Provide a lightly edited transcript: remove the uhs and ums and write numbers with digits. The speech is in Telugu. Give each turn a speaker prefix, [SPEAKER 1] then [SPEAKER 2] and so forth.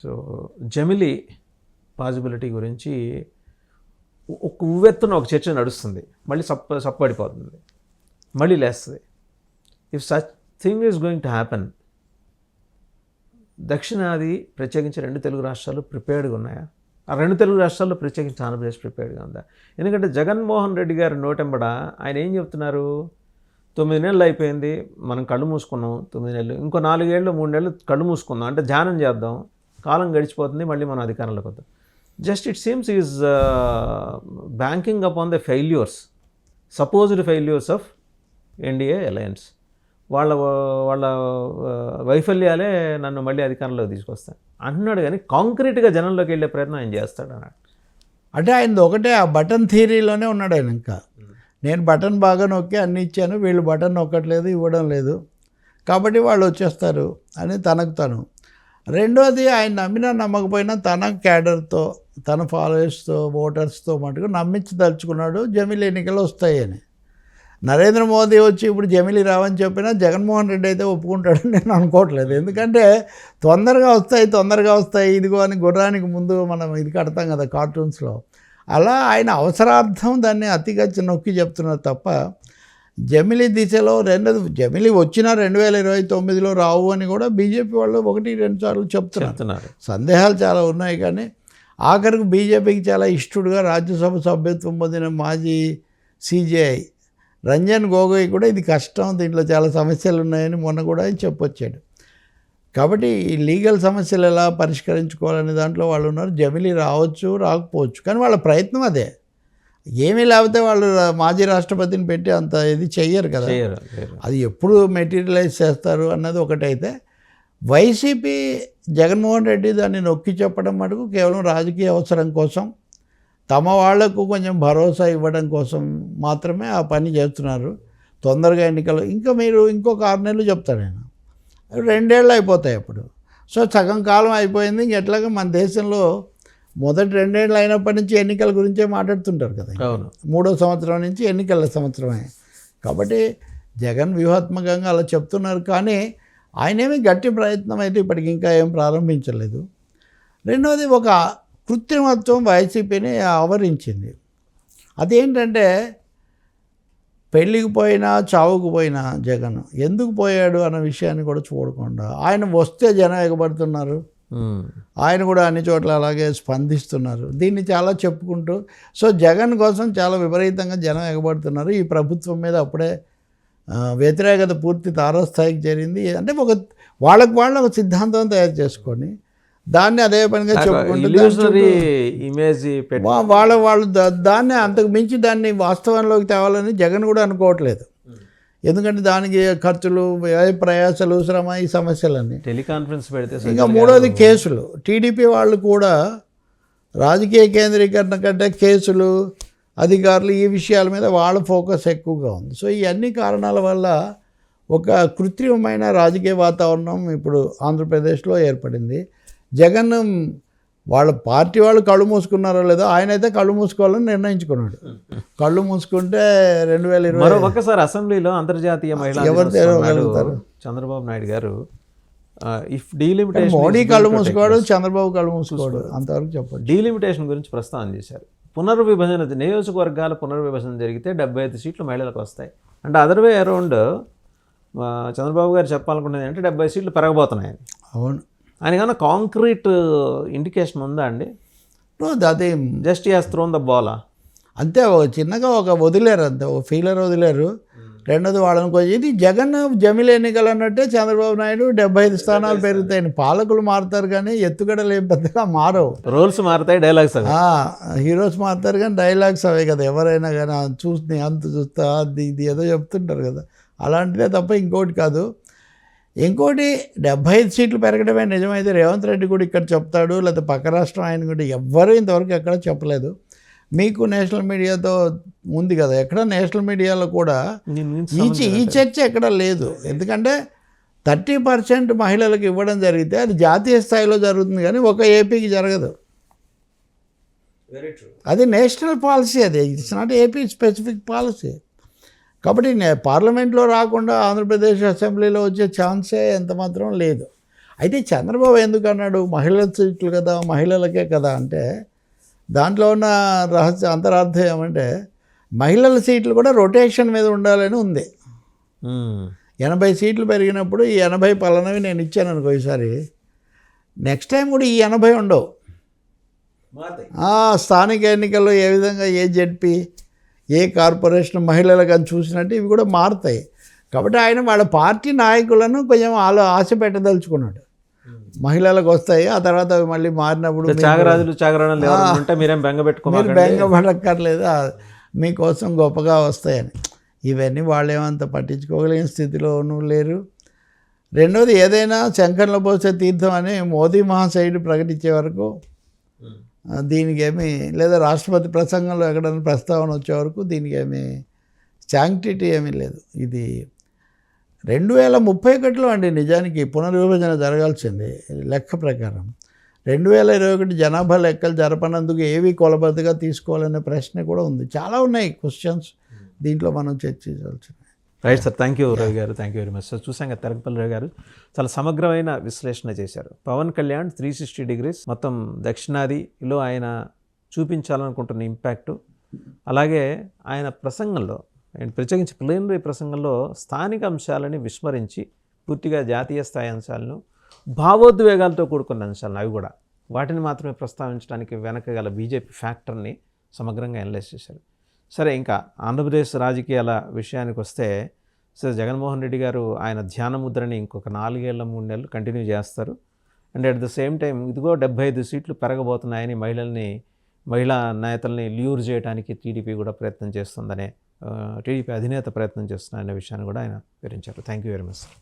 [SPEAKER 1] సో జమిలీ పాసిబిలిటీ గురించి ఒక ఉవ్వెత్తున ఒక చర్చ నడుస్తుంది, మళ్ళీ సప్పడిపోతుంది, మళ్ళీ లేస్తుంది. If such thing is going to happen, దక్షిణాది ప్రత్యేకించి 2 తెలుగు రాష్ట్రాలు ప్రిపేర్డ్గా ఉన్నాయా? ఆ 2 తెలుగు రాష్ట్రాల్లో ప్రత్యేకించి ఆంధ్రప్రదేశ్ ప్రిపేర్డ్గా ఉందా? ఎందుకంటే జగన్మోహన్ రెడ్డి గారి నోటెంబడ ఆయన ఏం చెప్తున్నారు, 9 నెలలు అయిపోయింది, మనం కళ్ళు మూసుకున్నాం, 9 నెలలు, ఇంకో 4 ఏళ్ళు 3 నెలలు కళ్ళు మూసుకుందాం, అంటే ధ్యానం చేద్దాం, కాలం గడిచిపోతుంది, మళ్ళీ మనం అధికారంలోకి వద్దాం. Just it seems is banking upon the failures, supposed failures of NDA alliance. వాళ్ళ వైఫల్యాలే నన్ను మళ్ళీ అధికారంలోకి తీసుకొస్తాను అంటున్నాడు, కానీ కాంక్రీట్గా జనంలోకి వెళ్ళే ప్రయత్నం ఆయన చేస్తాడు అన్నాడు.
[SPEAKER 2] అంటే ఆయన ఒకటే ఆ బటన్ థియరీలోనే ఉన్నాడు ఆయన. ఇంకా నేను బటన్ బాగా నొక్కి అన్ని ఇచ్చాను, వీళ్ళు బటన్ నొక్కట్లేదు, ఇవ్వడం లేదు, కాబట్టి వాళ్ళు వచ్చేస్తారు అని తనకు తను. రెండోది, ఆయన నమ్మినా నమ్మకపోయినా తన క్యాడర్తో, తన ఫాలోవర్స్తో, ఓటర్స్తో మటుకు నమ్మించదలుచుకున్నాడు జమిలీ ఎన్నికలు వస్తాయని. నరేంద్ర మోదీ వచ్చి ఇప్పుడు జమిలీ రావని చెప్పినా జగన్మోహన్ రెడ్డి అయితే ఒప్పుకుంటాడని నేను అనుకోవట్లేదు. ఎందుకంటే తొందరగా వస్తాయి ఇదిగో అని గుర్రానికి ముందు మనం ఇది కడతాం కదా కార్టూన్స్లో, అలా ఆయన అవసరార్థం దాన్ని అతిగా నొక్కి చెప్తున్నారు తప్ప జమిలీ దిశలో జమిలీ వచ్చినా 2029లో రావు అని కూడా బీజేపీ వాళ్ళు 1-2 సార్లు చెప్తున్నారు. సందేహాలు చాలా ఉన్నాయి, కానీ ఆఖరికి బీజేపీకి చాలా ఇష్టడుగా రాజ్యసభ సభ్యత్వం పొందిన మాజీ సిజేఐ రంజన్ గొగోయ్ కూడా ఇది కష్టం, దీంట్లో చాలా సమస్యలు ఉన్నాయని మొన్న కూడా ఆయన చెప్పొచ్చాడు. కాబట్టి ఈ లీగల్ సమస్యలు ఎలా పరిష్కరించుకోవాలనే దాంట్లో వాళ్ళు ఉన్నారు. జమిలీ రావచ్చు, రాకపోవచ్చు, కానీ వాళ్ళ ప్రయత్నం అదే. ఏమీ లేకపోతే వాళ్ళు మాజీ రాష్ట్రపతిని పెట్టి అంత ఇది చెయ్యరు కదా, అది ఎప్పుడు మెటీరియలైజ్ చేస్తారు అన్నది ఒకటైతే, వైసీపీ జగన్మోహన్ రెడ్డి దాన్ని నొక్కి చెప్పడం మటుకు కేవలం రాజకీయ అవసరం కోసం, తమ వాళ్లకు కొంచెం భరోసా ఇవ్వడం కోసం మాత్రమే ఆ పని చేస్తున్నారు. తొందరగా ఎన్నికలు ఇంకా మీరు ఇంకొక 6 నెలలు చెప్తాడు ఆయన, 2 ఏళ్ళు అయిపోతాయి అప్పుడు. సో సగం కాలం అయిపోయింది. ఎట్లాగా మన దేశంలో మొదటి 2 ఏళ్ళు అయినప్పటి నుంచి ఎన్నికల గురించే మాట్లాడుతుంటారు కదా, 3వ సంవత్సరం నుంచి ఎన్నికల సంవత్సరమే. కాబట్టి జగన్ వ్యూహాత్మకంగా అలా చెప్తున్నారు, కానీ ఆయనేమి గట్టి ప్రయత్నం అయితే ఇప్పటికి ఇంకా ఏం ప్రారంభించలేదు. రెండవది, ఒక కృత్రిమత్వం వైసీపీని ఆవరించింది. అదేంటంటే పెళ్ళికి పోయినా చావుకు పోయినా జగన్ ఎందుకు పోయాడు అన్న విషయాన్ని కూడా చూడకుండా ఆయన వస్తే జనం ఎగబడుతున్నారు, ఆయన కూడా అన్ని చోట్ల అలాగే స్పందిస్తున్నారు. దీన్ని చాలా చెప్పుకుంటూ, సో జగన్ కోసం చాలా విపరీతంగా జనం ఎగబడుతున్నారు. ఈ ప్రభుత్వం మీద అప్పుడే వ్యతిరేకత పూర్తి తారాస్థాయికి చేరింది. అంటే వాళ్ళకు ఒక సిద్ధాంతం తయారు చేసుకొని దాన్ని అదే పనిగా చెప్పుకుంటూ వాళ్ళు దాన్ని అంతకు మించి దాన్ని వాస్తవంలోకి తేవాలని జగన్ కూడా అనుకోవట్లేదు. ఎందుకంటే దానికి ఖర్చులు, ప్రయాసాలు, శ్రమ, ఈ సమస్యలన్నీ.
[SPEAKER 1] టెలికాన్ఫరెన్స్ పెడితే
[SPEAKER 2] ఇంకా మూడోది కేసులు. టీడీపీ వాళ్ళు కూడా రాజకీయ కేంద్రీకరణ కంటే కేసులు, అధికారులు, ఈ విషయాల మీద వాళ్ళ ఫోకస్ ఎక్కువగా ఉంది. సో ఈ అన్ని కారణాల వల్ల ఒక కృత్రిమమైన రాజకీయ వాతావరణం ఇప్పుడు ఆంధ్రప్రదేశ్లో ఏర్పడింది. జగన్ వాళ్ళ పార్టీ వాళ్ళు కళ్ళు మూసుకున్నారో లేదో, ఆయన అయితే కళ్ళు మూసుకోవాలని నిర్ణయించుకున్నాడు. కళ్ళు మూసుకుంటే 2020
[SPEAKER 1] ఒక్కసారి అసెంబ్లీలో అంతర్జాతీయ మహిళా
[SPEAKER 2] ఎవరు
[SPEAKER 1] చంద్రబాబు నాయుడు గారు ఇఫ్ డీలిమిటేషన్,
[SPEAKER 2] మోడీ కళ్ళు మూసుకోడు, చంద్రబాబు కళ్ళు మూసుకోడు, అంతవరకు చెప్పండి.
[SPEAKER 1] డీలిమిటేషన్ గురించి ప్రస్తావన చేశారు. పునర్విభజన, నియోజకవర్గాల పునర్విభజన జరిగితే 75 సీట్లు మహిళలకు వస్తాయి. అంటే అదర్వే అరౌండ్ చంద్రబాబు గారు చెప్పాలనుకున్నది అంటే 70 సీట్లు పెరగబోతున్నాయని.
[SPEAKER 2] అవును,
[SPEAKER 1] ఆయన కన్నా కాంక్రీట్ ఇండికేషన్ ఉందా అండి?
[SPEAKER 2] అదే
[SPEAKER 1] just has throne the ball
[SPEAKER 2] అంతే, చిన్నగా వదిలేరు, అంతే ఫీలర్ వదిలేరు. రెండోది వాళ్ళని ఇది జగన్ జమిలీ ఎన్నికలు అన్నట్టే చంద్రబాబు నాయుడు 75 స్థానాలు పెరుగుతాయని. పాలకులు మారుతారు కానీ ఎత్తుగడలు ఏం పెద్దగా మారవు.
[SPEAKER 1] రోల్స్ మారుతాయి, డైలాగ్స్
[SPEAKER 2] హీరోస్ మారుతారు కానీ డైలాగ్స్ అవే కదా. ఎవరైనా కానీ అంత చూస్తా ఇది ఏదో చెప్తుంటారు కదా, అలాంటిదే తప్ప ఇంకోటి కాదు. ఇంకోటి 75 సీట్లు పెరగడమే నిజమైతే రేవంత్ రెడ్డి కూడా ఇక్కడ చెప్తాడు, లేకపోతే పక్క రాష్ట్రం ఆయన కూడా ఎవ్వరూ ఇంతవరకు ఎక్కడ చెప్పలేదు. మీకు నేషనల్ మీడియాతో ఉంది కదా, ఎక్కడ నేషనల్ మీడియాలో కూడా ఈ చర్చ ఎక్కడ లేదు. ఎందుకంటే 30% మహిళలకు ఇవ్వడం జరిగితే అది జాతీయ స్థాయిలో జరుగుతుంది, కానీ ఒక ఏపీకి జరగదు. అది నేషనల్ పాలసీ, అది it's not AP specific policy. కాబట్టి పార్లమెంట్లో రాకుండా ఆంధ్రప్రదేశ్ అసెంబ్లీలో వచ్చే ఛాన్సే ఎంత మాత్రం లేదు. అయితే చంద్రబాబు ఎందుకు అన్నాడు మహిళల సీట్లు కదా, మహిళలకే కదా అంటే దాంట్లో ఉన్న రహస్య అంతరార్థం ఏమంటే మహిళల సీట్లు కూడా రొటేషన్ మీద ఉండాలని ఉంది. 80 సీట్లు పెరిగినప్పుడు ఈ 80 పలానవి నేను ఇచ్చాను అనుకో ఈసారి, నెక్స్ట్ టైం కూడా ఈ 80 ఉండవు. స్థానిక ఎన్నికల్లో ఏ విధంగా ఏ జెడ్పీ ఏ కార్పొరేషన్ మహిళలకు అని చూసినట్టు ఇవి కూడా మారుతాయి. కాబట్టి ఆయన వాళ్ళ పార్టీ నాయకులను కొంచెం ఆశ పెట్టదలుచుకున్నాడు. మహిళలకు వస్తాయి, ఆ తర్వాత అవి మళ్ళీ మారినప్పుడు
[SPEAKER 1] మీరేం
[SPEAKER 2] మీరు బెంగపడక్కర్లేదు, మీకోసం గొప్పగా వస్తాయని. ఇవన్నీ వాళ్ళు ఏమంత పట్టించుకోగలిగిన స్థితిలోనూ లేరు. రెండోది, ఏదైనా శంఖంలో పోసే తీర్థం అని మోదీ మహాశయుడు ప్రకటించే వరకు దీనికి ఏమి, లేదా రాష్ట్రపతి ప్రసంగంలో ఎక్కడైనా ప్రస్తావన వచ్చే వరకు దీనికి ఏమి శాంక్టిటీ ఏమీ లేదు. ఇది 2031లో అండి నిజానికి పునర్విభజన జరగాల్సింది లెక్క ప్రకారం. 2021 జనాభా లెక్కలు జరపనందుకు ఏవి కొలబద్దగా తీసుకోవాలనే ప్రశ్న కూడా ఉంది. చాలా ఉన్నాయి క్వశ్చన్స్ దీంట్లో మనం చర్చించాల్సినవి.
[SPEAKER 1] Right sir, thank you Ravi garu, thank you very much sir. చూసాం కదా తెరకపల్లి రవి గారు చాలా సమగ్రమైన విశ్లేషణ చేశారు. పవన్ కళ్యాణ్ 360 డిగ్రీస్ మొత్తం దక్షిణాదిలో ఆయన చూపించాలనుకుంటున్న ఇంపాక్టు, అలాగే ఆయన ప్రసంగంలో ప్రత్యేకించి ప్లీనరీ ప్రసంగంలో స్థానిక అంశాలని విస్మరించి పూర్తిగా జాతీయ స్థాయి అంశాలను, భావోద్వేగాలతో కూడుకున్న అంశాలను, అవి కూడా వాటిని మాత్రమే ప్రస్తావించడానికి వెనక గల బీజేపీ ఫ్యాక్టర్ని సమగ్రంగా అనలైజ్ చేశారు. సరే, ఇంకా ఆంధ్రప్రదేశ్ రాజకీయాల విషయానికి వస్తే సార్ జగన్మోహన్ రెడ్డి గారు ఆయన ధ్యాన ముద్రని ఇంకొక 4 ఏళ్ళ 3 నెలలు కంటిన్యూ చేస్తారు. And at the same time ఇదిగో 75 సీట్లు పెరగబోతున్నాయని మహిళా నేతల్ని ల్యూర్ చేయడానికి టీడీపీ కూడా ప్రయత్నం చేస్తుందనే టీడీపీ అధినేత ప్రయత్నం చేస్తున్నారనే విషయాన్ని కూడా ఆయన వివరించారు. Thank you very much sir.